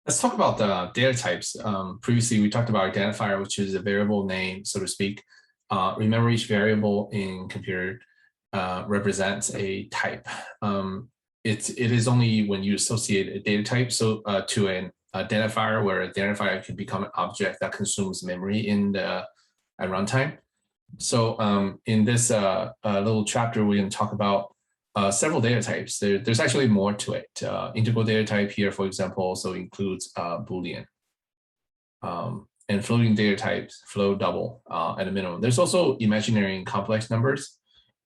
Let's talk about the data types. Previously, we talked about identifier, which is a variable name, so to speak. Remember, each variable in computer represents a type. It is only when you associate a data type to an identifier, where identifier can become an object that consumes memory at runtime. So in this little chapter, we're going to talk about several data types. There's actually more to it. Integral data type here, for example, also includes Boolean. And floating data types, float double at a minimum. There's also imaginary and complex numbers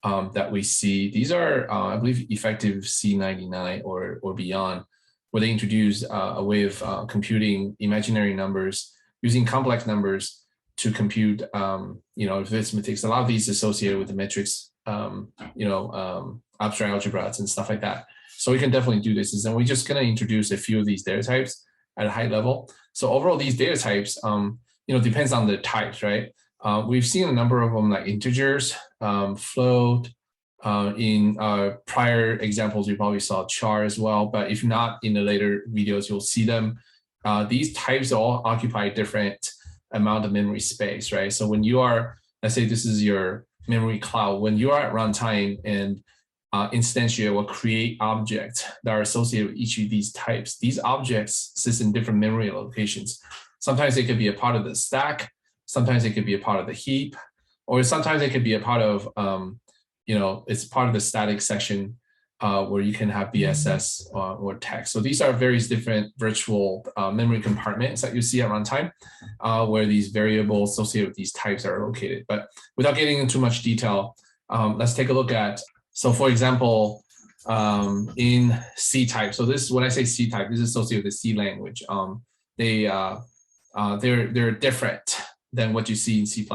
that we see. These are, I believe, effective C99 or beyond, where they introduce a way of computing imaginary numbers using complex numbers to compute, arithmetics. A lot of these associated with the metrics, abstract algebras and stuff like that. So we can definitely do this. And we're just going to introduce a few of these data types at a high level. So overall, these data types, depends on the types, right? We've seen a number of them like integers, float. In prior examples, you probably saw char as well. But if not, in the later videos, you'll see them. These types all occupy different amount of memory space, right? So when you are, let's say this is your memory cloud, when you are at runtime and instantiate or create objects that are associated with each of these types, these objects sit in different memory locations. Sometimes they could be a part of the stack, sometimes they could be a part of the heap, or sometimes they could be a part of, it's part of the static section where you can have BSS or text. So these are various different virtual memory compartments that you see at runtime where these variables associated with these types are located. But without getting into much detail, let's take a look at, so for example, in C type, so this, when I say C type, this is associated with the C language. They're different than what you see in C++.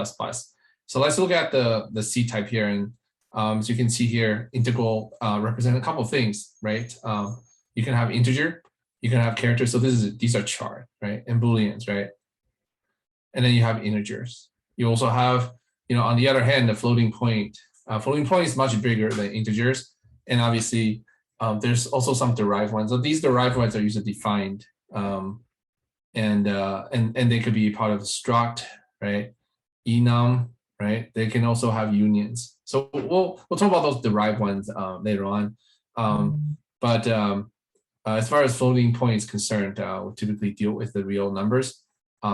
So let's look at the C type here. And as you can see here, integral represent a couple of things, right? You can have integer, you can have characters. So these are char, right? And Booleans, right? And then you have integers. You also have, on the other hand, the floating point. Floating point is much bigger than integers. And obviously, there's also some derived ones. So these derived ones are usually defined. And they could be part of struct, right? Enum, right? They can also have unions. So we'll talk about those derived ones later on. As far as floating point is concerned, we typically deal with the real numbers.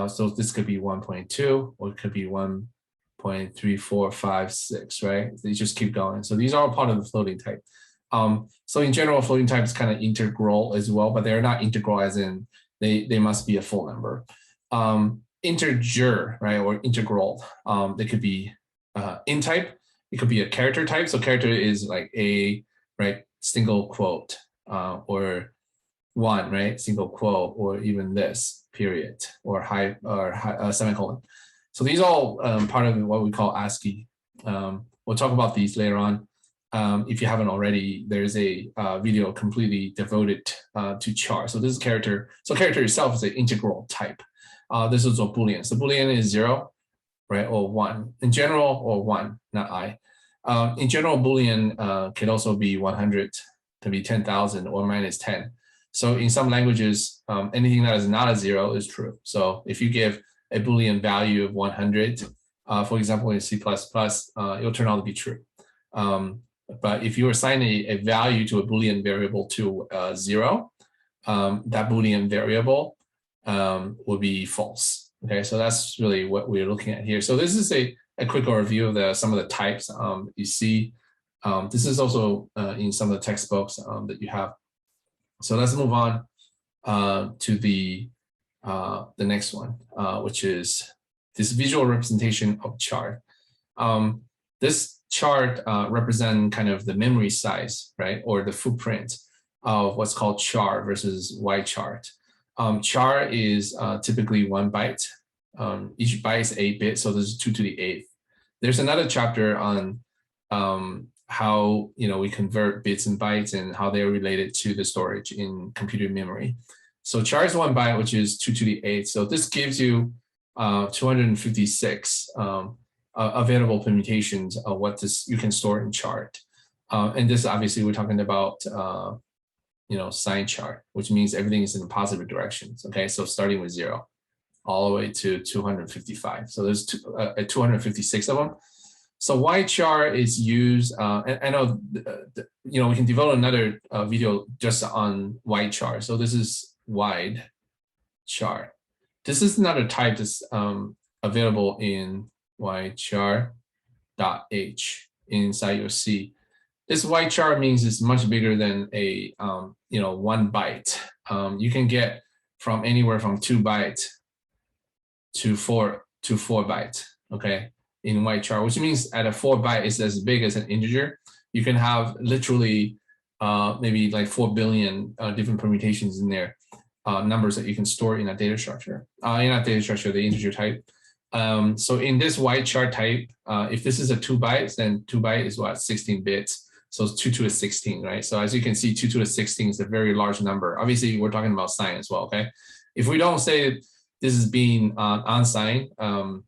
So this could be 1.2 or it could be 1.3456, right? They just keep going. So these are all part of the floating type. So in general, floating type is kind of integral as well, but they're not integral as in they must be a full number. Integer, right, or integral, they could be int type. It could be a character type. So character is like a, right, single quote, or one, right, single quote, or even this, period, or semicolon. So these are all part of what we call ASCII. We'll talk about these later on. If you haven't already, there's a video completely devoted to char. So this is character. So character itself is an integral type. This is a Boolean. So Boolean is 0, right, or 1. In general, or 1, not I. In general, Boolean can also be 100, can be 10,000, or -10. So in some languages, anything that is not a 0 is true. So if you give a Boolean value of 100, for example, in C++, it'll turn out to be true. But if you assign a value to a Boolean variable to 0, that Boolean variable will be false. Okay, so that's really what we're looking at here. So this is a quick overview of some of the types you see. This is also in some of the textbooks that you have. So let's move on to the next one, which is this visual representation of chart. This chart represents kind of the memory size, right, or the footprint of what's called char versus Y chart. Char is typically 1 byte. Each byte is 8 bits, so this is 2 to the 8th. There's another chapter on how we convert bits and bytes and how they're related to the storage in computer memory. So char is 1 byte, which is 2 to the 8th. So this gives you 256 available permutations of what you can store in chart. And this obviously we're talking about sign chart, which means everything is in positive directions. Okay, so starting with 0 all the way to 255. So there's 256 of them. So Y chart is used, and I know, we can develop another video just on Y chart. So this is wide chart. This is another type that's available in ychart.h inside your C. This Y chart means it's much bigger than a 1 byte. You can get from anywhere from 2 bytes to 4 bytes. Okay, in Y chart, which means at a 4 byte is as big as an integer. You can have literally maybe like 4 billion different permutations in there, numbers that you can store in a data structure. In a data structure, the integer type. So in this Y chart type, if this is a 2 bytes, then 2 bytes is what, 16 bits. So 2 to the 16, right? So as you can see, 2 to the 16 is a very large number. Obviously, we're talking about sign as well, okay? If we don't say this is being unsigned, no,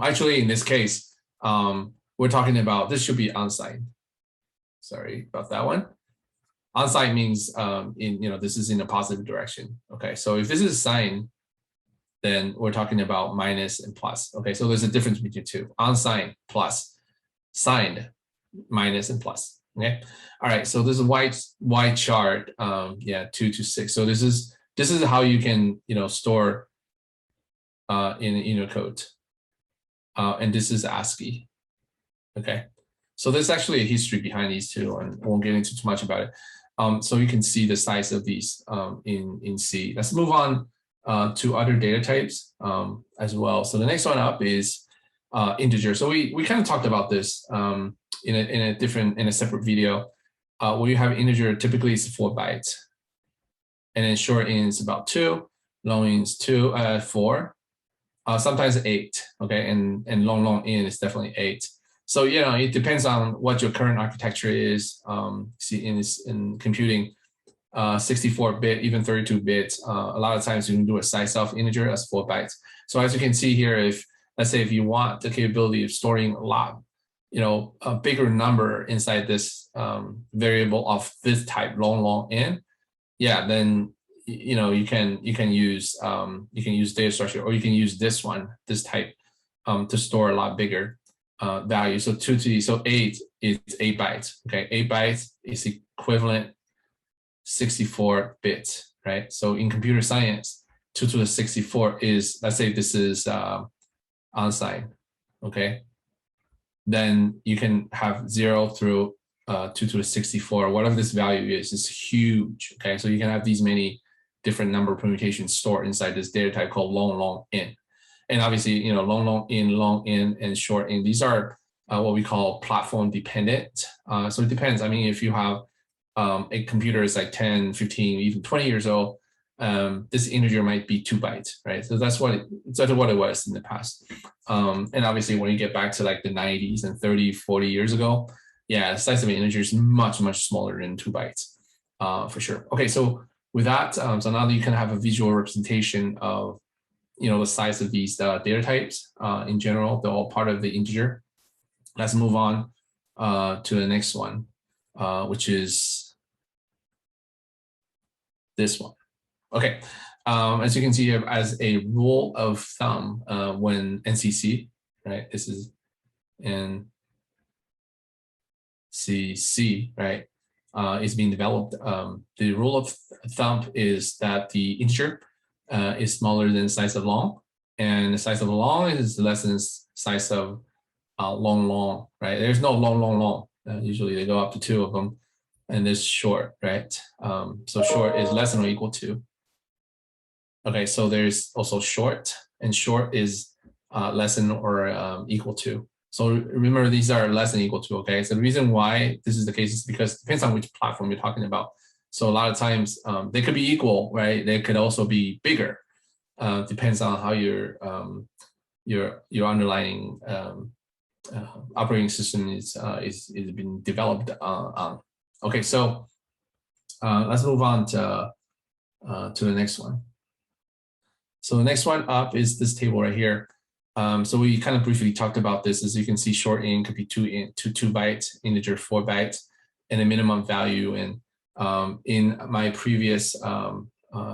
actually in this case, we're talking about this should be unsigned. Sorry about that one. Unsigned means this is in a positive direction. Okay, so if this is signed, then we're talking about minus and plus. Okay, so there's a difference between two: unsigned plus, signed minus and plus. Okay, all right. So this is Y chart. 2 to 6. So this is how you can store in Unicode, and this is ASCII. Okay, so there's actually a history behind these two, and I won't get into too much about it. So you can see the size of these in C. Let's move on to other data types as well. So the next one up is integer. So we kind of talked about this in a separate video. Where you have integer, typically it's 4 bytes, and then short int is about 2, long int is 4, sometimes 8. Okay, and long int is definitely 8. So it depends on what your current architecture is. See, in computing, 64-bit, even 32 bits. A lot of times you can do a size of integer as 4 bytes. So as you can see here, let's say if you want the capability of storing a lot, a bigger number inside this variable of this type, long int, then you can use data structure, or you can use this type to store a lot bigger value. So 8 is 8 bytes. Okay, 8 bytes is equivalent 64 bits, right? So in computer science, 2 to the 64 is, let's say this is unsigned, okay? Then you can have 0 through 2 to the 64, whatever this value is huge, okay? So you can have these many different number permutations stored inside this data type called long int. And obviously, long int, and short int, these are what we call platform dependent. So it depends. I mean, if you have a computer is like 10, 15, even 20 years old, this integer might be 2 bytes, right? So that's what it was in the past. And obviously, when you get back to like the 90s and 30, 40 years ago, the size of an integer is much, much smaller than 2 bytes, for sure. Okay, so with that, so now that you can have a visual representation of the size of these data types in general, they're all part of the integer. Let's move on to the next one, which is this one. Okay, as you can see here, as a rule of thumb, when NCC, right, this is NCC, right, is being developed, the rule of thumb is that the integer is smaller than the size of long, and the size of long is less than the size of long, right? There's no long. Usually they go up to 2 of them, and there's short, right? So short is less than or equal to. Okay, so there's also short, and short is less than or equal to. So remember, these are less than or equal to, okay? So the reason why this is the case is because it depends on which platform you're talking about. So a lot of times they could be equal, right? They could also be bigger. Depends on how your underlying operating system is being developed on. Okay, so let's move on to the next one. So the next one up is this table right here. So we kind of briefly talked about this. As you can see, short int could be 2 bytes, integer 4 bytes, and a minimum value. And In my previous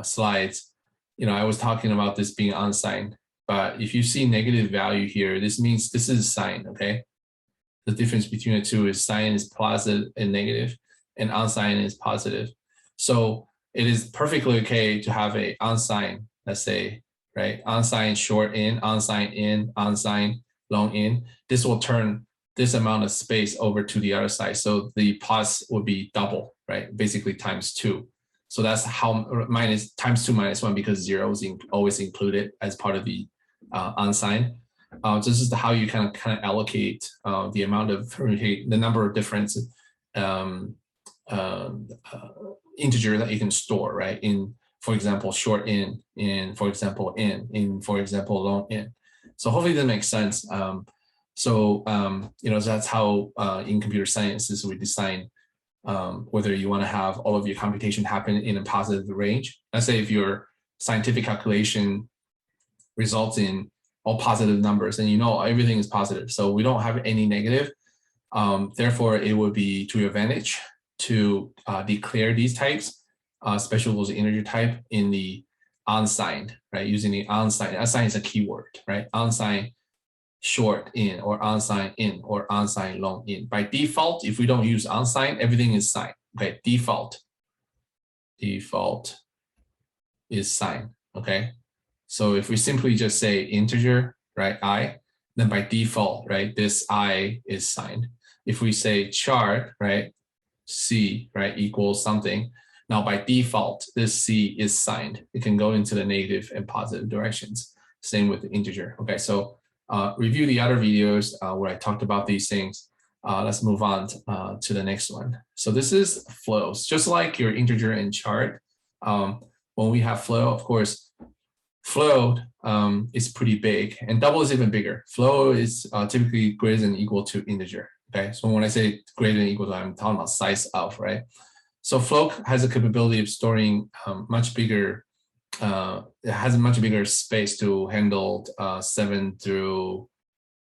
slides, I was talking about this being unsigned, but if you see negative value here, this means this is signed, okay? The difference between the two is signed is positive and negative, and unsigned is positive. So it is perfectly okay to have a unsigned, let's say, right? Unsigned short in, unsigned long in. This will turn this amount of space over to the other side. So the pos would be double, right? Basically times 2. So that's how minus times 2 minus 1, because 0 is always included as part of the unsigned. This is how you kind of allocate the amount of the number of different integer that you can store, right? In, for example, short in, for example, for example, long in. So hopefully that makes sense. So that's how in computer sciences we design whether you want to have all of your computation happen in a positive range. Let's say if your scientific calculation results in all positive numbers, and everything is positive, so we don't have any negative. Therefore, it would be to your advantage to declare these types, special as integer type, in the unsigned, right? Using the unsigned. Unsigned is a keyword, right? Unsigned short in, or unsigned in, or unsigned long in. By default, if we don't use unsigned, everything is signed. Okay, default is signed. Okay, so if we simply just say integer, right, I, then by default, right, this I is signed. If we say chart, right, C, right, equals something, now by default, this C is signed. It can go into the negative and positive directions. Same with the integer. Okay, so review the other videos where I talked about these things. Let's move on to the next one. So this is flows, just like your integer and chart. When we have flow, of course, flow is pretty big, and double is even bigger. Flow is typically greater than or equal to integer. Okay, so when I say greater than or equal to, I'm talking about size of, right? So flow has a capability of storing much bigger. It has a much bigger space to handle 7 through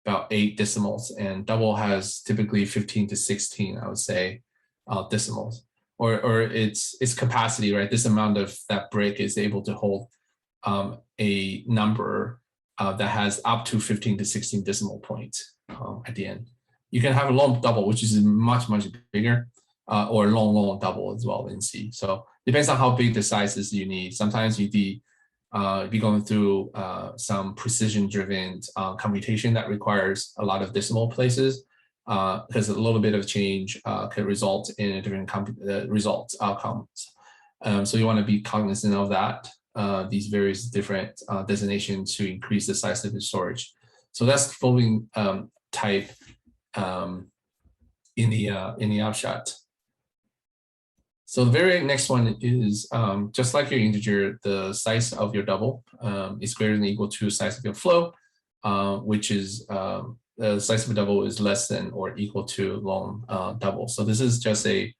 about 8 decimals, and double has typically 15 to 16, I would say, decimals, or its capacity, right? This amount of that brick is able to hold a number that has up to 15 to 16 decimal points at the end. You can have a long double, which is much bigger, or long double as well in C. So depends on how big the sizes you need. Sometimes you be going through some precision-driven computation that requires a lot of decimal places, because a little bit of change could result in a different results outcomes. So you want to be cognizant of that. These various different designations to increase the size of the storage. So that's following type in the upshot. So the very next one is just like your integer, the size of your double is greater than or equal to the size of your flow, which is the size of a double is less than or equal to long double. So this is just a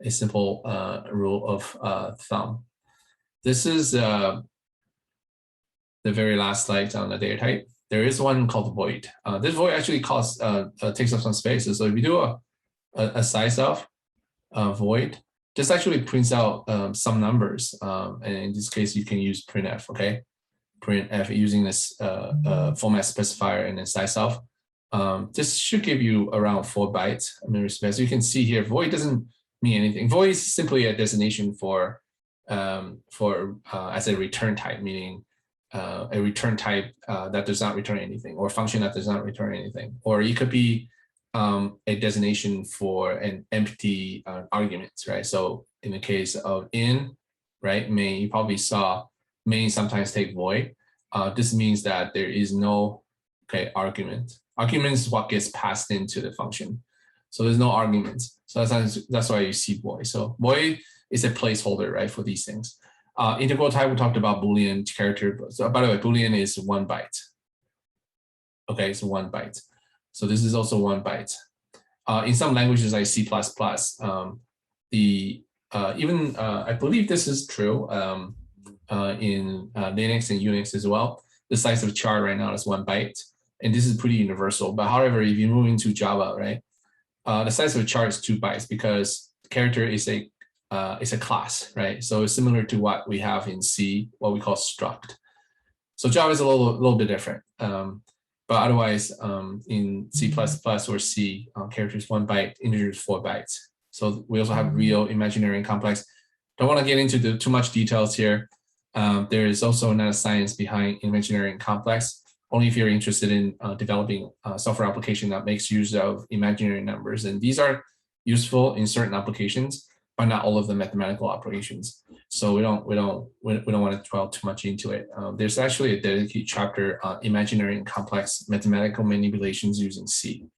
simple rule of thumb. This is the very last slide on the data type. There is one called void. This void actually takes up some spaces. So if you do a size of void, this actually prints out some numbers. And in this case, you can use printf, okay? Printf using this format specifier and then size of. This should give you around 4 bytes memory space. You can see here, void doesn't mean anything. Void is simply a designation for as a return type, meaning a return type that does not return anything, or function that does not return anything. Or it could be a designation for an empty argument, right? So in the case of in, right, main, you probably saw main sometimes take void. This means that there is no argument. Argument is what gets passed into the function. So there's no arguments. So that's why you see void. So void is a placeholder, right, for these things. Integral type, we talked about Boolean character. So by the way, Boolean is 1 byte. Okay, it's 1 byte. So this is also 1 byte. In some languages like C++, I believe this is true in Linux and Unix as well. The size of char right now is 1 byte, and this is pretty universal. But however, if you move into Java, right, the size of a char is 2 bytes because character is a it's a class, right? So it's similar to what we have in C, what we call struct. So Java is a little bit different. But otherwise, in C++ or C, characters 1 byte, integers 4 bytes. So we also have real, imaginary, and complex. Don't want to get into too much details here. There is also another science behind imaginary and complex. Only if you're interested in developing a software application that makes use of imaginary numbers. And these are useful in certain applications, but not all of the mathematical operations. So we don't want to dwell too much into it. There's actually a dedicated chapter on imaginary and complex mathematical manipulations using C.